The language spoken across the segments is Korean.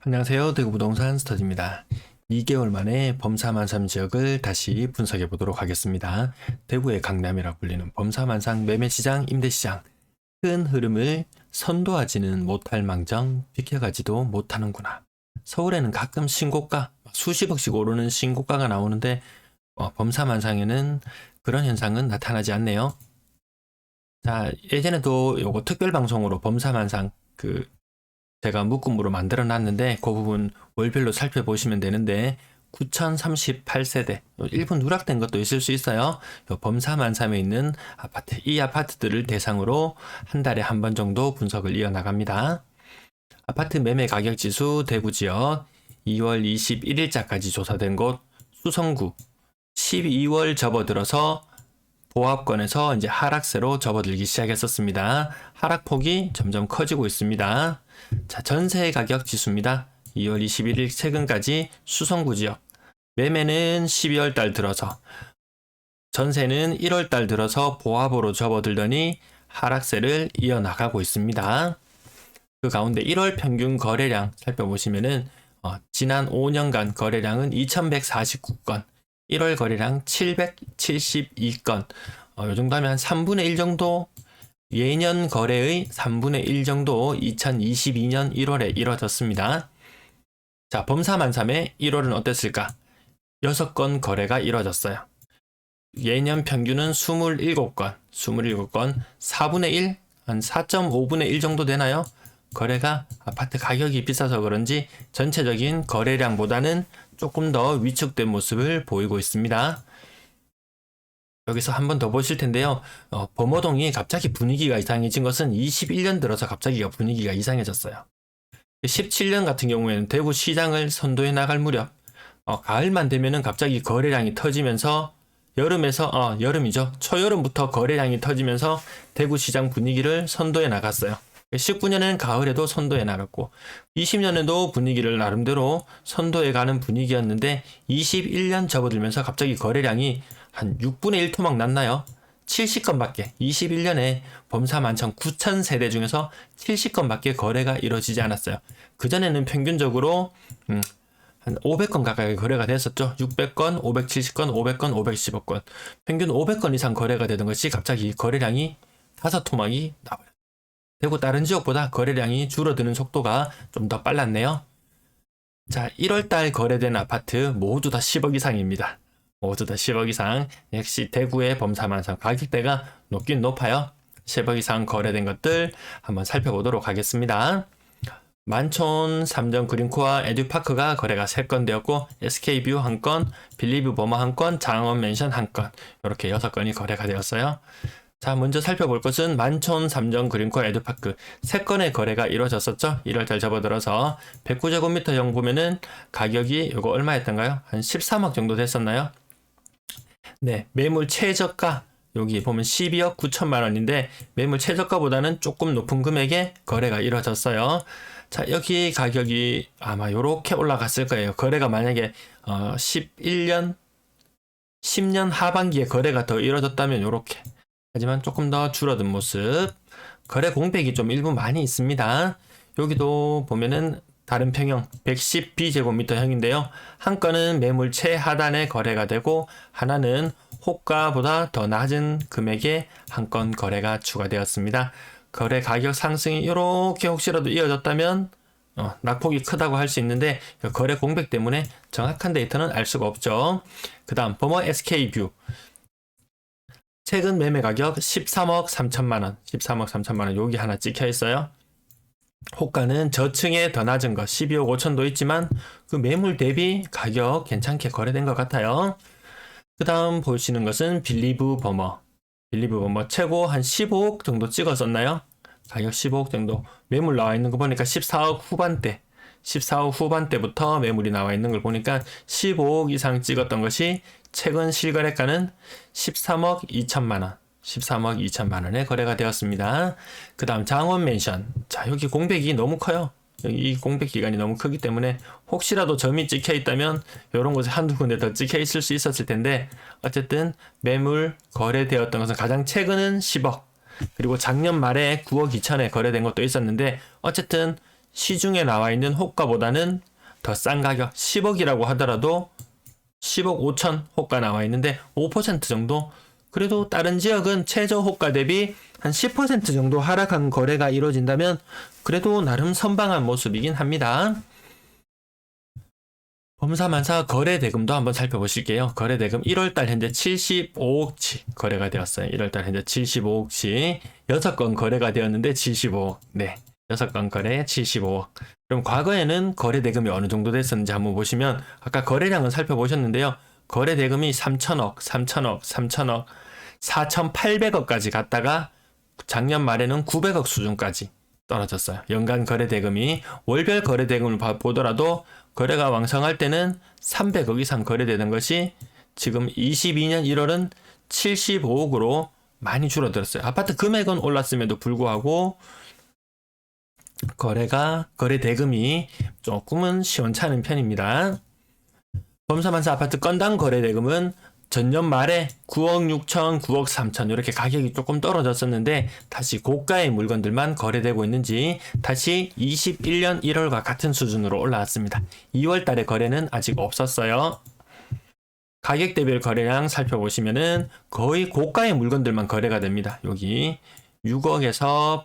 안녕하세요. 대구부동산 스터디입니다. 2개월 만에 범사만삼 지역을 다시 분석해 보도록 하겠습니다. 대구의 강남이라 불리는 범사만상 매매시장, 임대시장. 큰 흐름을 선도하지는 못할 망정 비켜가지도 못하는구나. 서울에는 가끔 신고가, 수십억씩 오르는 신고가가 나오는데 범사만상에는 그런 현상은 나타나지 않네요. 자, 예전에도 요거 특별방송으로 범사만상 제가 묶음으로 만들어 놨는데 그 부분 월별로 살펴보시면 되는데 9038세대 일부 누락된 것도 있을 수 있어요. 범사만삼에 있는 아파트, 이 아파트들을 대상으로 한 달에 한 번 정도 분석을 이어나갑니다. 아파트 매매 가격 지수 대구 지역 2월 21일자까지 조사된 곳 수성구 12월 접어들어서 보합권에서 이제 하락세로 접어들기 시작했었습니다. 하락폭이 점점 커지고 있습니다. 자, 전세 가격 지수입니다. 2월 21일 최근까지 수성구 지역 매매는 12월 달 들어서 전세는 1월 달 들어서 보합으로 접어들더니 하락세를 이어나가고 있습니다. 그 가운데 1월 평균 거래량 살펴보시면은 지난 5년간 거래량은 2149건 1월 거래량 772건 요 정도 하면 한 3분의 1 정도 예년 거래의 3분의 1 정도 2022년 1월에 이뤄졌습니다. 자, 범사만삼의 1월은 어땠을까? 6건 거래가 이뤄졌어요. 예년 평균은 27건 4분의 1, 한 4.5분의 1 정도 되나요? 거래가 아파트 가격이 비싸서 그런지 전체적인 거래량보다는 조금 더 위축된 모습을 보이고 있습니다. 여기서 한 번 더 보실 텐데요. 범어동이 갑자기 분위기가 이상해진 것은 21년 들어서 갑자기 분위기가 이상해졌어요. 17년 같은 경우에는 대구 시장을 선도해 나갈 무렵 가을만 되면은 갑자기 거래량이 터지면서 여름이죠. 초여름부터 거래량이 터지면서 대구 시장 분위기를 선도해 나갔어요. 19년엔 가을에도 선도해 나갔고 20년에도 분위기를 나름대로 선도해 가는 분위기였는데 21년 접어들면서 갑자기 거래량이 한 6분의 1 토막 났나요? 70건밖에 21년에 범사만청 9,000세대 중에서 70건밖에 거래가 이루어지지 않았어요. 그전에는 평균적으로 한 500건 가까이 거래가 됐었죠. 600건, 570건, 500건, 510건 평균 500건 이상 거래가 되던 것이 갑자기 거래량이 5토막이 나와요. 대구 다른 지역보다 거래량이 줄어드는 속도가 좀 더 빨랐네요. 자, 1월달 거래된 아파트 모두 다 10억 이상입니다. 모두 다 10억 이상. 역시 대구의 범사만상 가격대가 높긴 높아요. 10억 이상 거래된 것들 한번 살펴보도록 하겠습니다. 만촌, 삼정 그린코아 에듀파크가 거래가 3건 되었고 SK뷰 1건, 빌리브 버머 1건, 장원 맨션 1건 이렇게 6건이 거래가 되었어요. 자, 먼저 살펴볼 것은 만촌, 삼정, 그린코아, 에듀파크 3건의 거래가 이루어졌었죠. 1월달 접어들어서 109제곱미터형 보면은 가격이 이거 얼마였던가요? 한 13억 정도 됐었나요? 네, 매물 최저가 여기 보면 12억 9천만 원인데 매물 최저가보다는 조금 높은 금액의 거래가 이루어졌어요. 자, 여기 가격이 아마 요렇게 올라갔을 거예요. 거래가 만약에 10년 하반기에 거래가 더 이루어졌다면 요렇게. 하지만 조금 더 줄어든 모습. 거래 공백이 좀 일부 많이 있습니다. 여기도 보면은 다른 평형 110b제곱미터형인데요. 한 건은 매물 최하단에 거래가 되고 하나는 호가보다 더 낮은 금액에 한 건 거래가 추가되었습니다. 거래 가격 상승이 이렇게 혹시라도 이어졌다면 낙폭이 크다고 할 수 있는데 거래 공백 때문에 정확한 데이터는 알 수가 없죠. 그 다음 버머 SK뷰 최근 매매 가격 13억 3천만원 13억 3천만원 여기 하나 찍혀 있어요. 호가는 저층에 더 낮은 거 12억 5천도 있지만 그 매물 대비 가격 괜찮게 거래된 것 같아요. 그 다음 보시는 것은 빌리브 버머 최고 한 15억 정도 찍었었나요? 가격 15억 정도 매물 나와 있는 거 보니까 14억 후반대부터 매물이 나와 있는 걸 보니까 15억 이상 찍었던 것이 최근 실거래가는 13억 2천만원 13억 2천만 원에 거래가 되었습니다. 그 다음 장원 맨션. 자, 여기 공백이 너무 커요. 이 공백 기간이 너무 크기 때문에 혹시라도 점이 찍혀 있다면 이런 곳에 한두 군데 더 찍혀 있을 수 있었을 텐데 어쨌든 매물 거래되었던 것은 가장 최근은 10억 그리고 작년 말에 9억 2천에 거래된 것도 있었는데 어쨌든 시중에 나와 있는 호가보다는 더 싼 가격 10억이라고 하더라도 10억 5천 호가 나와 있는데 5% 정도, 그래도 다른 지역은 최저 호가 대비 한 10% 정도 하락한 거래가 이루어진다면 그래도 나름 선방한 모습이긴 합니다. 범사만사 거래 대금도 한번 살펴보실게요. 거래 대금 1월달 현재 75억치 거래가 되었어요. 1월달 현재 75억치 6건 거래가 되었는데 75억. 네, 6건 거래 75억. 그럼 과거에는 거래 대금이 어느 정도 됐었는지 한번 보시면 아까 거래량은 살펴보셨는데요. 거래 대금이 3천억, 3천억, 3천억, 4,800억까지 갔다가 작년 말에는 900억 수준까지 떨어졌어요. 연간 거래 대금이. 월별 거래 대금을 보더라도 거래가 왕성할 때는 300억 이상 거래되는 것이 지금 22년 1월은 75억으로 많이 줄어들었어요. 아파트 금액은 올랐음에도 불구하고 거래 대금이 조금은 시원찮은 편입니다. 범사만사 아파트 건당 거래 대금은 전년 말에 9억 6천, 9억 3천 이렇게 가격이 조금 떨어졌었는데 다시 고가의 물건들만 거래되고 있는지 다시 21년 1월과 같은 수준으로 올라왔습니다. 2월 달에 거래는 아직 없었어요. 가격 대별 거래량 살펴보시면은 거의 고가의 물건들만 거래가 됩니다. 여기 6억에서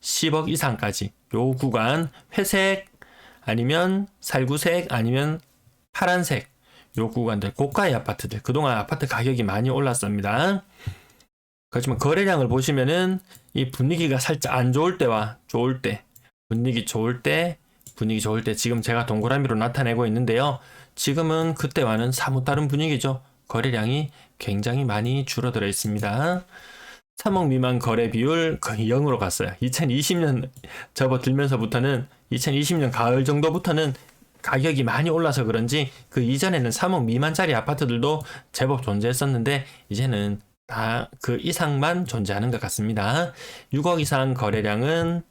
10억 이상까지 요 구간, 회색 아니면 살구색 아니면 파란색 요 구간들, 고가의 아파트들, 그동안 아파트 가격이 많이 올랐습니다. 그렇지만 거래량을 보시면은 이 분위기가 살짝 안 좋을 때와 좋을 때, 분위기 좋을 때 지금 제가 동그라미로 나타내고 있는데요. 지금은 그때와는 사뭇 다른 분위기죠. 거래량이 굉장히 많이 줄어들어 있습니다. 3억 미만 거래 비율 거의 0으로 갔어요. 2020년 접어들면서부터는 2020년 가을 정도부터는 가격이 많이 올라서 그런지 그 이전에는 3억 미만짜리 아파트들도 제법 존재했었는데 이제는 다 그 이상만 존재하는 것 같습니다. 6억 이상 거래량은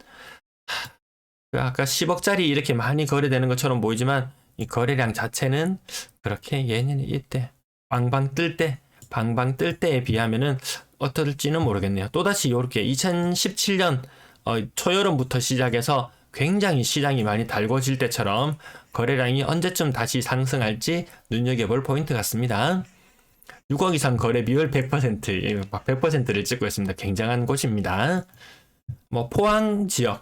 아까 10억짜리 이렇게 많이 거래되는 것처럼 보이지만 이 거래량 자체는 그렇게 예년에 이때 방방 뜰 때에 비하면은 어떨지는 모르겠네요. 또다시 이렇게 2017년 초여름부터 시작해서 굉장히 시장이 많이 달궈질 때처럼 거래량이 언제쯤 다시 상승할지 눈여겨볼 포인트 같습니다. 6억 이상 거래 비율 100%, 막 100%를 찍고 있습니다. 굉장한 곳입니다. 뭐 포항 지역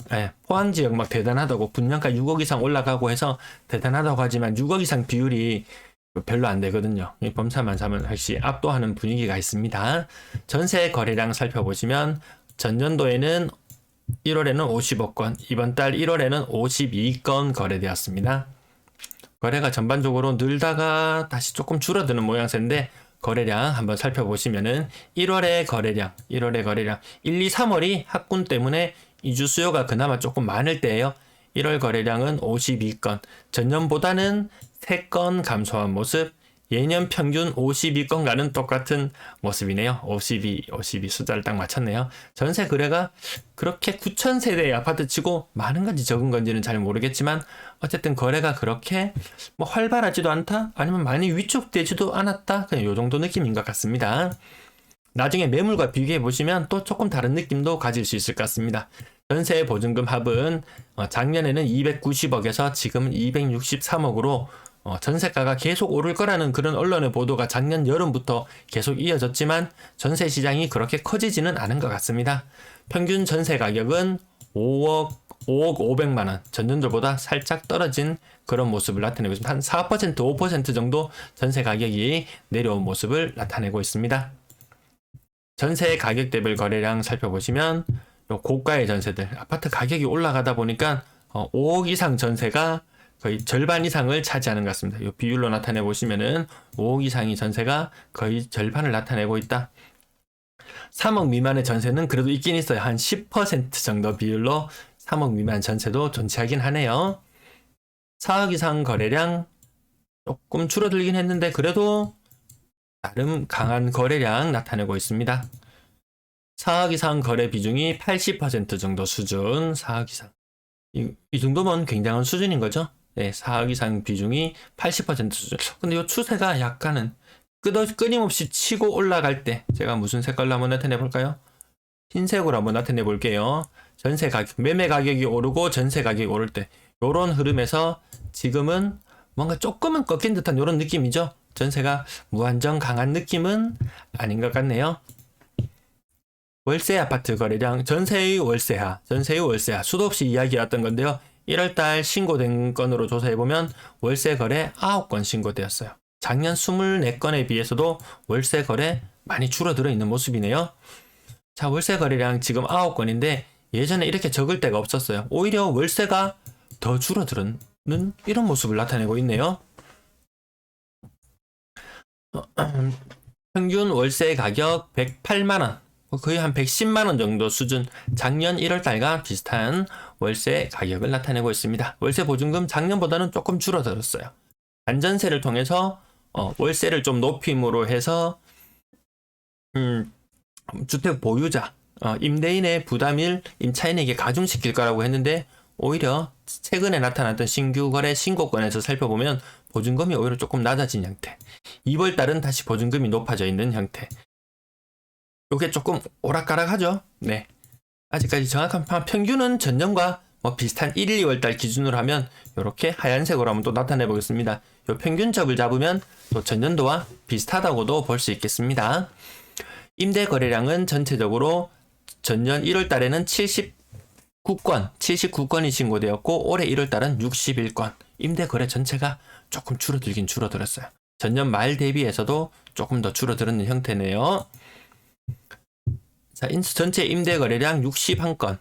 막 대단하다고 분양가 6억 이상 올라가고 해서 대단하다고 하지만 6억 이상 비율이 별로 안 되거든요. 이 범사만사는 역시 압도하는 분위기가 있습니다. 전세 거래량 살펴보시면 전년도에는 1월에는 50억 건, 이번 달 1월에는 52건 거래되었습니다. 거래가 전반적으로 늘다가 다시 조금 줄어드는 모양새인데 거래량 한번 살펴보시면은 1월의 거래량 1, 2, 3월이 학군 때문에 이주 수요가 그나마 조금 많을 때예요. 1월 거래량은 52건, 전년보다는 3건 감소한 모습, 예년 평균 52건과는 똑같은 모습이네요. 52 숫자를 딱 맞췄네요. 전세 거래가 그렇게 9,000세대의 아파트 치고 많은 건지 적은 건지는 잘 모르겠지만 어쨌든 거래가 그렇게 뭐 활발하지도 않다? 아니면 많이 위축되지도 않았다? 그냥 요 정도 느낌인 것 같습니다. 나중에 매물과 비교해 보시면 또 조금 다른 느낌도 가질 수 있을 것 같습니다. 전세 보증금 합은 작년에는 290억에서 지금은 263억으로 전세가가 계속 오를 거라는 그런 언론의 보도가 작년 여름부터 계속 이어졌지만 전세 시장이 그렇게 커지지는 않은 것 같습니다. 평균 전세 가격은 5억 500만 원, 전년도보다 살짝 떨어진 그런 모습을 나타내고 있습니다. 한 4%, 5% 정도 전세 가격이 내려온 모습을 나타내고 있습니다. 전세 가격대별 거래량 살펴보시면 고가의 전세들, 아파트 가격이 올라가다 보니까 5억 이상 전세가 거의 절반 이상을 차지하는 것 같습니다. 이 비율로 나타내 보시면은 5억 이상의 전세가 거의 절반을 나타내고 있다. 3억 미만의 전세는 그래도 있긴 있어요. 한 10% 정도 비율로 3억 미만 전세도 존재하긴 하네요. 4억 이상 거래량 조금 줄어들긴 했는데 그래도 나름 강한 거래량 나타내고 있습니다. 4억 이상 거래 비중이 80% 정도 수준. 4억 이상 이 정도면 굉장한 수준인 거죠. 네, 4억 이상 비중이 80% 수준. 근데 이 추세가 약간은 끊임없이 치고 올라갈 때 제가 무슨 색깔로 한번 나타내 볼까요? 흰색으로 한번 나타내 볼게요. 전세 가격, 매매 가격이 오르고 전세 가격이 오를 때 요런 흐름에서 지금은 뭔가 조금은 꺾인 듯한 요런 느낌이죠. 전세가 무한정 강한 느낌은 아닌 것 같네요. 월세 아파트 거래량, 전세의 월세하 수도 없이 이야기했던 건데요. 1월달 신고된 건으로 조사해보면 월세 거래 9건 신고되었어요. 작년 24건에 비해서도 월세 거래 많이 줄어들어 있는 모습이네요. 자, 월세 거래량 지금 9건인데 예전에 이렇게 적을 때가 없었어요. 오히려 월세가 더 줄어드는 이런 모습을 나타내고 있네요. 평균 월세 가격 108만원, 거의 한 110만원 정도 수준, 작년 1월달과 비슷한 월세 가격을 나타내고 있습니다. 월세 보증금 작년보다는 조금 줄어들었어요. 반전세를 통해서 월세를 좀 높임으로 해서 주택 보유자, 임대인의 부담을 임차인에게 가중시킬 거라고 했는데 오히려 최근에 나타났던 신규 거래 신고건에서 살펴보면 보증금이 오히려 조금 낮아진 형태. 2월달은 다시 보증금이 높아져 있는 형태. 이게 조금 오락가락하죠. 네. 아직까지 정확한 평균은 전년과 비슷한 1, 2월달 기준으로 하면 이렇게 하얀색으로 한번 또 나타내 보겠습니다. 이 평균접을 잡으면 또 전년도와 비슷하다고도 볼 수 있겠습니다. 임대 거래량은 전체적으로 전년 1월달에는 79건이 신고되었고 올해 1월달은 61건. 임대 거래 전체가 조금 줄어들긴 줄어들었어요. 전년 말 대비해서도 조금 더 줄어드는 형태네요. 자, 전체 임대 거래량 61건이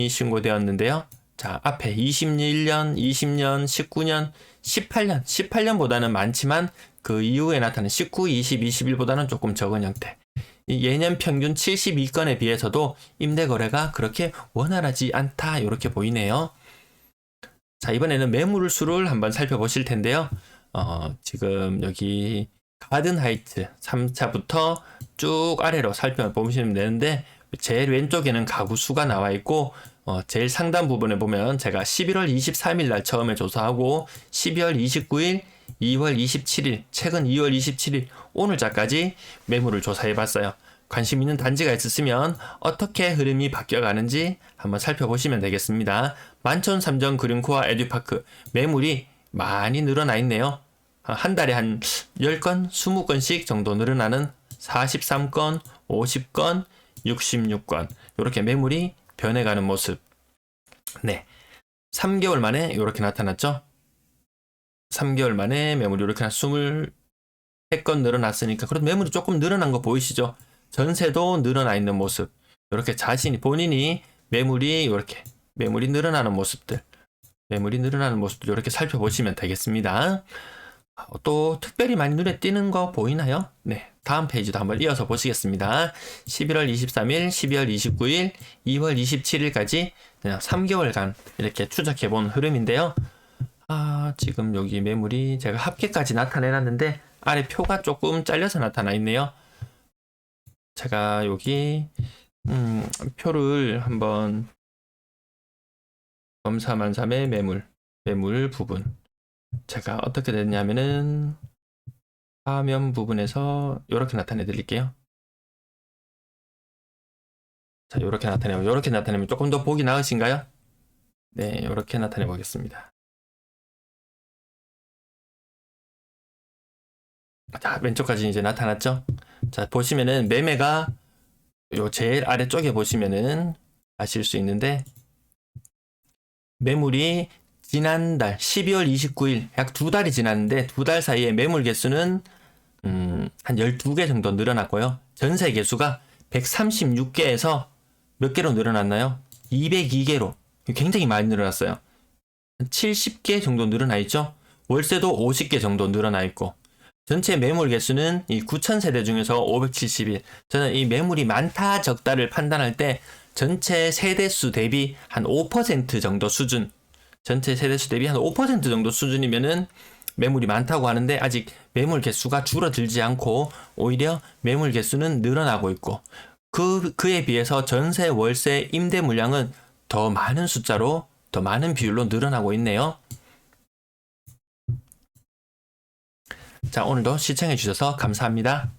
신고되었는데요. 자, 앞에 21년, 20년, 19년, 18년보다는 많지만 그 이후에 나타난 19, 20, 21보다는 조금 적은 형태. 예년 평균 72건에 비해서도 임대 거래가 그렇게 원활하지 않다 이렇게 보이네요. 자, 이번에는 매물 수를 한번 살펴보실 텐데요. 지금 여기 가든 하이트 3차부터 쭉 아래로 살펴보시면 되는데 제일 왼쪽에는 가구 수가 나와 있고 제일 상단 부분에 보면 제가 11월 23일 날 처음에 조사하고 12월 29일, 2월 27일, 최근 2월 27일 오늘자까지 매물을 조사해 봤어요. 관심 있는 단지가 있으시면 어떻게 흐름이 바뀌어가는지 한번 살펴보시면 되겠습니다. 만촌 삼정 그린코아 에듀파크 매물이 많이 늘어나 있네요. 한 달에 한 10건, 20건씩 정도 늘어나는 43건, 50건, 66건 이렇게 매물이 변해가는 모습. 네, 3개월 만에 이렇게 나타났죠. 3개월 만에 매물이 이렇게 23건 늘어났으니까 그래도 매물이 조금 늘어난 거 보이시죠? 전세도 늘어나 있는 모습. 이렇게 본인이 매물이 늘어나는 모습들 이렇게 살펴보시면 되겠습니다. 또 특별히 많이 눈에 띄는 거 보이나요? 네, 다음 페이지도 한번 이어서 보시겠습니다. 11월 23일, 12월 29일, 2월 27일까지 3개월간 이렇게 추적해 본 흐름인데요. 지금 여기 매물이 제가 합계까지 나타내놨는데 아래 표가 조금 잘려서 나타나 있네요. 제가 여기 표를 한번 범사만삼의 매물 부분 제가 어떻게 됐냐면은 화면 부분에서 이렇게 나타내 드릴게요. 자, 이렇게 나타내면 조금 더 보기 나으신가요? 네, 이렇게 나타내 보겠습니다. 자, 왼쪽까지 이제 나타났죠? 자, 보시면은 매매가 요 제일 아래쪽에 보시면은 아실 수 있는데 매물이 지난달 12월 29일 약 2달이 지났는데 2달 사이에 매물 개수는 한 12개 정도 늘어났고요. 전세 개수가 136개에서 몇 개로 늘어났나요? 202개로 굉장히 많이 늘어났어요. 70개 정도 늘어나 있죠. 월세도 50개 정도 늘어나 있고 전체 매물 개수는 이 9,000세대 중에서 571. 저는 이 매물이 많다 적다를 판단할 때 전체 세대수 대비 한 5% 정도 수준, 전체 세대수 대비 한 5% 정도 수준이면은 매물이 많다고 하는데 아직 매물 개수가 줄어들지 않고 오히려 매물 개수는 늘어나고 있고 그에 비해서 전세, 월세, 임대 물량은 더 많은 숫자로 더 많은 비율로 늘어나고 있네요. 자, 오늘도 시청해 주셔서 감사합니다.